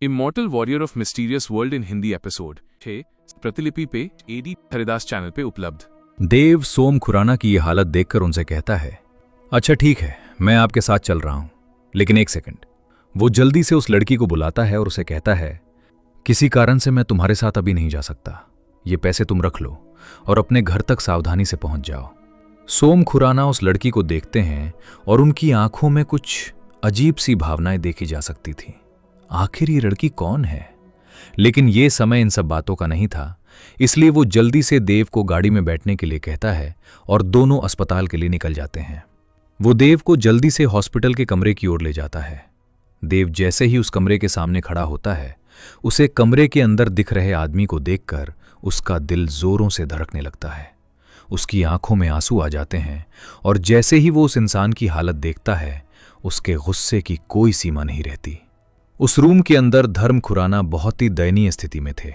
Immortal warrior of mysterious world in Hindi episode 6 प्रतिलिपि पे AD Haridas channel पे उपलब्ध। देव सोम खुराना की ये हालत देखकर उनसे कहता है, अच्छा ठीक है, मैं आपके साथ चल रहा हूं, लेकिन एक सेकंड। वो जल्दी से उस लड़की को बुलाता है और उसे कहता है, किसी कारण से मैं तुम्हारे साथ अभी नहीं जा सकता, ये पैसे तुम रख लो और अपने घर तक सावधानी से पहुंच जाओ। सोम खुराना उस लड़की को देखते हैं और उनकी आंखों में कुछ अजीब सी भावनाएं देखी जा सकती थी। आखिर ये लड़की कौन है? लेकिन ये समय इन सब बातों का नहीं था, इसलिए वो जल्दी से देव को गाड़ी में बैठने के लिए कहता है और दोनों अस्पताल के लिए निकल जाते हैं। वो देव को जल्दी से हॉस्पिटल के कमरे की ओर ले जाता है। देव जैसे ही उस कमरे के सामने खड़ा होता है, उसे कमरे के अंदर दिख रहे आदमी को देखकर उसका दिल जोरों से धड़कने लगता है। उसकी आंखों में आंसू आ जाते हैं और जैसे ही वो उस इंसान की हालत देखता है, उसके गुस्से की कोई सीमा नहीं रहती। उस रूम के अंदर धर्म खुराना बहुत ही दयनीय स्थिति में थे।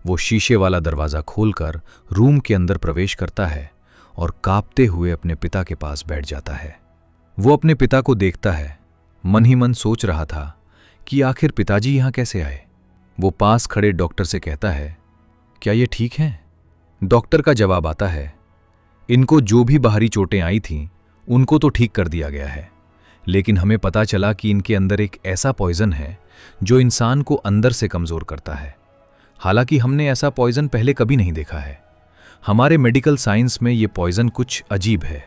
वो शीशे वाला दरवाजा खोलकर रूम के अंदर प्रवेश करता है और कांपते हुए अपने पिता के पास बैठ जाता है। वो अपने पिता को देखता है, मन ही मन सोच रहा था कि आखिर पिताजी यहां कैसे आए। वो पास खड़े डॉक्टर से कहता है, क्या ये ठीक हैं? डॉक्टर का जवाब आता है, इनको जो भी बाहरी चोटें आई थीं उनको तो ठीक कर दिया गया है, लेकिन हमें पता चला कि इनके अंदर एक ऐसा पॉइजन है जो इंसान को अंदर से कमजोर करता है। हालांकि हमने ऐसा पॉइजन पहले कभी नहीं देखा है। हमारे मेडिकल साइंस में ये पॉइजन कुछ अजीब है।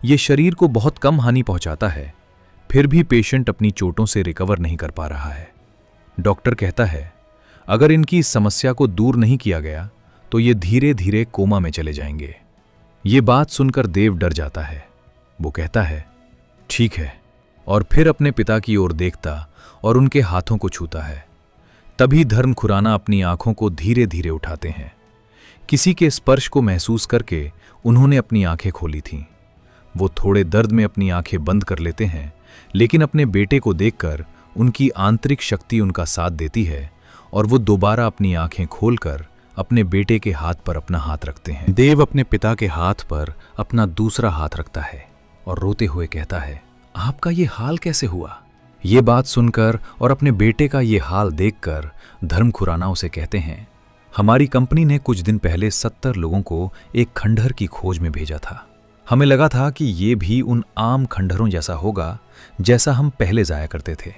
ये शरीर को बहुत कम हानि पहुंचाता है, फिर भी पेशेंट अपनी चोटों से रिकवर नहीं कर पा रहा है। डॉक्टर कहता है, अगर इनकी इस समस्या को दूर नहीं किया गया तो ये धीरे धीरे कोमा में चले जाएंगे। ये बात सुनकर देव डर जाता है। वो कहता है, ठीक है, और फिर अपने पिता की ओर देखता और उनके हाथों को छूता है। तभी धर्म खुराना अपनी आंखों को धीरे धीरे उठाते हैं। किसी के स्पर्श को महसूस करके उन्होंने अपनी आंखें खोली थीं। वो थोड़े दर्द में अपनी आंखें बंद कर लेते हैं, लेकिन अपने बेटे को देखकर उनकी आंतरिक शक्ति उनका साथ देती है और वो दोबारा अपनी आंखें खोलकर अपने बेटे के हाथ पर अपना हाथ रखते हैं। देव अपने पिता के हाथ पर अपना दूसरा हाथ रखता है और रोते हुए कहता है, आपका ये हाल कैसे हुआ? ये बात सुनकर और अपने बेटे का ये हाल देखकर धर्म खुराना उसे कहते हैं, हमारी कंपनी ने कुछ दिन पहले 70 लोगों को एक खंडहर की खोज में भेजा था। हमें लगा था कि ये भी उन आम खंडहरों जैसा होगा जैसा हम पहले जाया करते थे,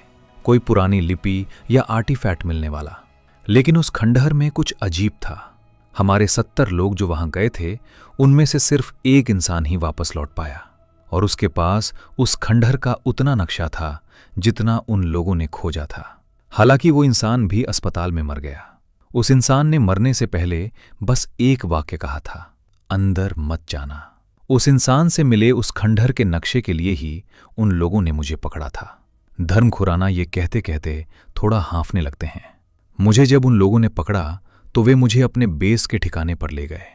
कोई पुरानी लिपि या आर्टिफैक्ट मिलने वाला। लेकिन उस खंडहर में कुछ अजीब था। हमारे 70 लोग जो वहां गए थे, उनमें से सिर्फ एक इंसान ही वापस लौट पाया और उसके पास उस खंडहर का उतना नक्शा था जितना उन लोगों ने खोजा था। हालांकि वो इंसान भी अस्पताल में मर गया। उस इंसान ने मरने से पहले बस एक वाक्य कहा था, अंदर मत जाना। उस इंसान से मिले उस खंडहर के नक्शे के लिए ही उन लोगों ने मुझे पकड़ा था। धर्म खुराना ये कहते कहते थोड़ा हाँफने लगते हैं। मुझे जब उन लोगों ने पकड़ा तो वे मुझे अपने बेस के ठिकाने पर ले गए।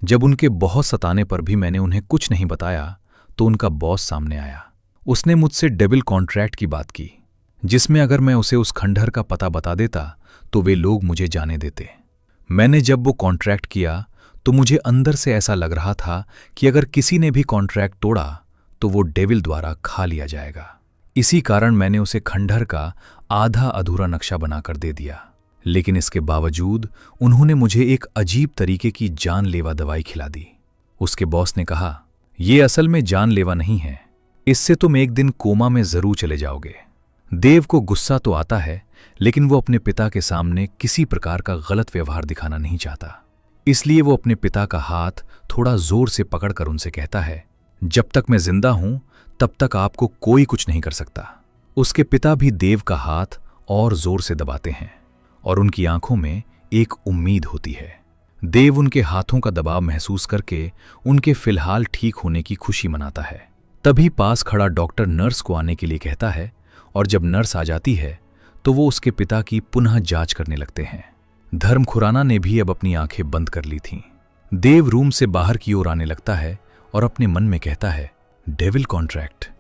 जब उनके बहुत सताने पर भी मैंने उन्हें कुछ नहीं बताया तो उनका बॉस सामने आया। उसने मुझसे डेविल कॉन्ट्रैक्ट की बात की, जिसमें अगर मैं उसे उस खंडहर का पता बता देता तो वे लोग मुझे जाने देते। मैंने जब वो कॉन्ट्रैक्ट किया तो मुझे अंदर से ऐसा लग रहा था कि अगर किसी ने भी कॉन्ट्रैक्ट तोड़ा तो वो डेविल द्वारा खा लिया जाएगा। इसी कारण मैंने उसे खंडहर का आधा अधूरा नक्शा बनाकर दे दिया। लेकिन इसके बावजूद उन्होंने मुझे एक अजीब तरीके की जानलेवा दवाई खिला दी। उसके बॉस ने कहा, ये असल में जानलेवा नहीं है, इससे तुम एक दिन कोमा में जरूर चले जाओगे। देव को गुस्सा तो आता है, लेकिन वो अपने पिता के सामने किसी प्रकार का गलत व्यवहार दिखाना नहीं चाहता। इसलिए वो अपने पिता का हाथ थोड़ा जोर से पकड़कर उनसे कहता है, जब तक मैं जिंदा हूं तब तक आपको कोई कुछ नहीं कर सकता। उसके पिता भी देव का हाथ और जोर से दबाते हैं और उनकी आंखों में एक उम्मीद होती है। देव उनके हाथों का दबाव महसूस करके उनके फिलहाल ठीक होने की खुशी मनाता है। तभी पास खड़ा डॉक्टर नर्स को आने के लिए कहता है और जब नर्स आ जाती है तो वो उसके पिता की पुनः जांच करने लगते हैं। धर्म खुराना ने भी अब अपनी आंखें बंद कर ली थीं। देव रूम से बाहर की ओर आने लगता है और अपने मन में कहता है, डेविल कॉन्ट्रैक्ट,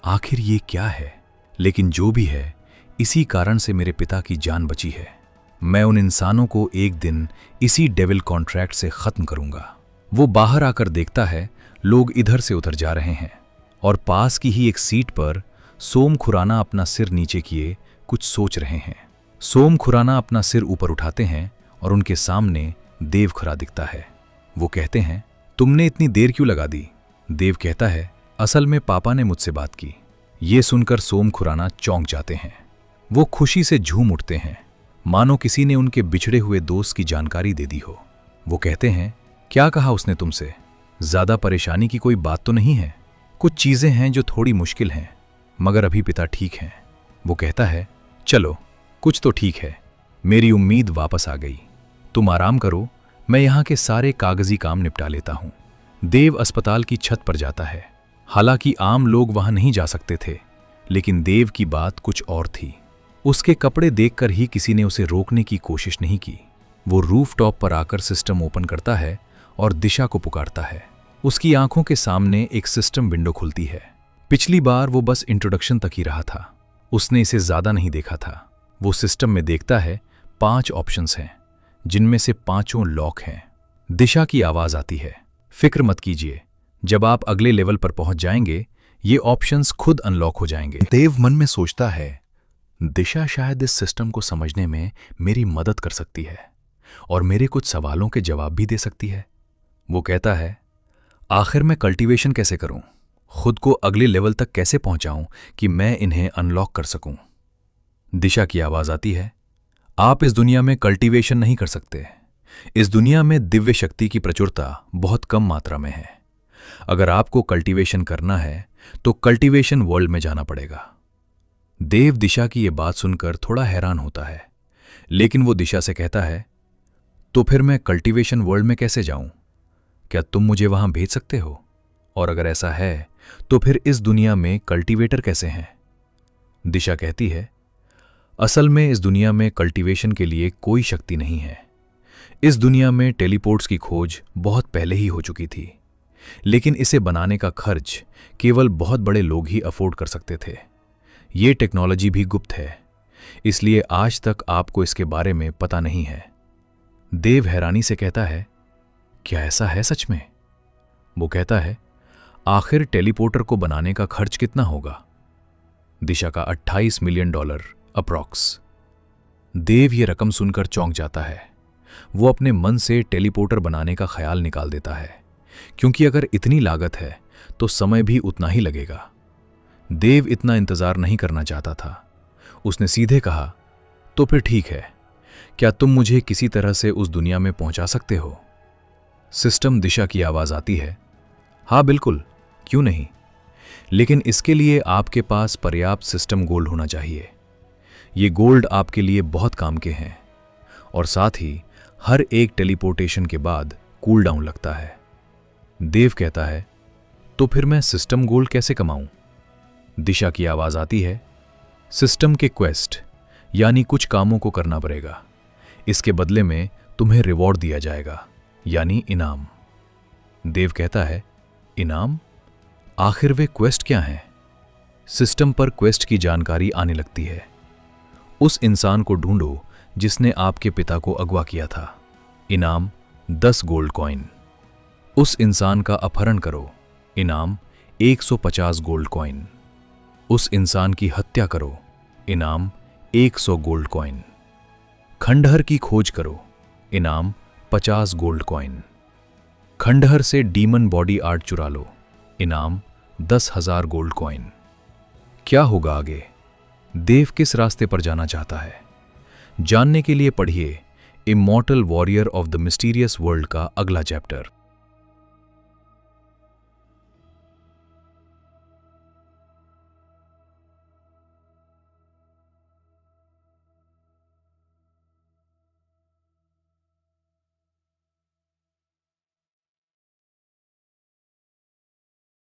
आखिर ये क्या है? लेकिन जो भी है, इसी कारण से मेरे पिता की जान बची है। मैं उन इंसानों को एक दिन इसी डेविल कॉन्ट्रैक्ट से खत्म करूंगा। वो बाहर आकर देखता है लोग इधर से उधर जा रहे हैं और पास की ही एक सीट पर सोम खुराना अपना सिर नीचे किए कुछ सोच रहे हैं। सोम खुराना अपना सिर ऊपर उठाते हैं और उनके सामने देव खड़ा दिखता है। वो कहते हैं, तुमने इतनी देर क्यों लगा दी? देव कहता है, असल में पापा ने मुझसे बात की। ये सुनकर सोम खुराना चौंक जाते हैं। वो खुशी से झूम उठते हैं, मानो किसी ने उनके बिछड़े हुए दोस्त की जानकारी दे दी हो। वो कहते हैं, क्या कहा उसने तुमसे? ज्यादा परेशानी की कोई बात तो नहीं है? कुछ चीजें हैं जो थोड़ी मुश्किल हैं, मगर अभी पिता ठीक हैं। वो कहता है, चलो कुछ तो ठीक है, मेरी उम्मीद वापस आ गई। तुम आराम करो, मैं यहाँ के सारे कागजी काम निपटा लेता हूँ। देव अस्पताल की छत पर जाता है। हालांकि आम लोग वहां नहीं जा सकते थे, लेकिन देव की बात कुछ और थी। उसके कपड़े देखकर ही किसी ने उसे रोकने की कोशिश नहीं की। वो रूफटॉप पर आकर सिस्टम ओपन करता है और दिशा को पुकारता है। उसकी आंखों के सामने एक सिस्टम विंडो खुलती है। पिछली बार वो बस इंट्रोडक्शन तक ही रहा था, उसने इसे ज्यादा नहीं देखा था। वो सिस्टम में देखता है 5 ऑप्शंस हैं, जिनमें से 5 लॉक हैं। दिशा की आवाज आती है, फिक्र मत कीजिए, जब आप अगले लेवल पर पहुंच जाएंगे ये ऑप्शंस खुद अनलॉक हो जाएंगे। देव मन में सोचता है, दिशा शायद इस सिस्टम को समझने में मेरी मदद कर सकती है और मेरे कुछ सवालों के जवाब भी दे सकती है। वो कहता है, आखिर मैं कल्टीवेशन कैसे करूं? खुद को अगले लेवल तक कैसे पहुंचाऊं कि मैं इन्हें अनलॉक कर सकूं? दिशा की आवाज आती है, आप इस दुनिया में कल्टीवेशन नहीं कर सकते। इस दुनिया में दिव्य शक्ति की प्रचुरता बहुत कम मात्रा में है। अगर आपको कल्टीवेशन करना है तो कल्टीवेशन वर्ल्ड में जाना पड़ेगा। देव दिशा की यह बात सुनकर थोड़ा हैरान होता है, लेकिन वो दिशा से कहता है, तो फिर मैं कल्टीवेशन वर्ल्ड में कैसे जाऊं? क्या तुम मुझे वहां भेज सकते हो? और अगर ऐसा है तो फिर इस दुनिया में कल्टीवेटर कैसे हैं? दिशा कहती है, असल में इस दुनिया में कल्टीवेशन के लिए कोई शक्ति नहीं है। इस दुनिया में टेलीपोर्ट्स की खोज बहुत पहले ही हो चुकी थी, लेकिन इसे बनाने का खर्च केवल बहुत बड़े लोग ही अफोर्ड कर सकते थे। ये टेक्नोलॉजी भी गुप्त है, इसलिए आज तक आपको इसके बारे में पता नहीं है। देव हैरानी से कहता है, क्या ऐसा है सच में? वो कहता है, आखिर टेलीपोर्टर को बनाने का खर्च कितना होगा? दिशा का $28 मिलियन अप्रॉक्स। देव ये रकम सुनकर चौंक जाता है। वो अपने मन से टेलीपोर्टर बनाने का ख्याल निकाल देता है, क्योंकि अगर इतनी लागत है तो समय भी उतना ही लगेगा। देव इतना इंतजार नहीं करना चाहता था। उसने सीधे कहा, तो फिर ठीक है, क्या तुम मुझे किसी तरह से उस दुनिया में पहुंचा सकते हो? सिस्टम दिशा की आवाज आती है, हाँ बिल्कुल, क्यों नहीं, लेकिन इसके लिए आपके पास पर्याप्त सिस्टम गोल्ड होना चाहिए। ये गोल्ड आपके लिए बहुत काम के हैं, और साथ ही हर एक टेलीपोर्टेशन के बाद कूल डाउन लगता है। देव कहता है, तो फिर मैं सिस्टम गोल्ड कैसे कमाऊं? दिशा की आवाज आती है, सिस्टम के क्वेस्ट यानी कुछ कामों को करना पड़ेगा। इसके बदले में तुम्हें रिवॉर्ड दिया जाएगा, यानी इनाम। देव कहता है, इनाम? आखिर वे क्वेस्ट क्या हैं? सिस्टम पर क्वेस्ट की जानकारी आने लगती है। उस इंसान को ढूंढो जिसने आपके पिता को अगवा किया था। इनाम 10 गोल्ड कॉइन। उस इंसान का अपहरण करो। इनाम 150 गोल्ड कॉइन। उस इंसान की हत्या करो। इनाम 100 गोल्ड कॉइन। खंडहर की खोज करो। इनाम 50 गोल्ड कॉइन। खंडहर से डीमन बॉडी आर्ट चुरा लो। इनाम 10,000 गोल्ड कॉइन। क्या होगा आगे? देव किस रास्ते पर जाना चाहता है? जानने के लिए पढ़िए immortal warrior of the mysterious world का अगला चैप्टर।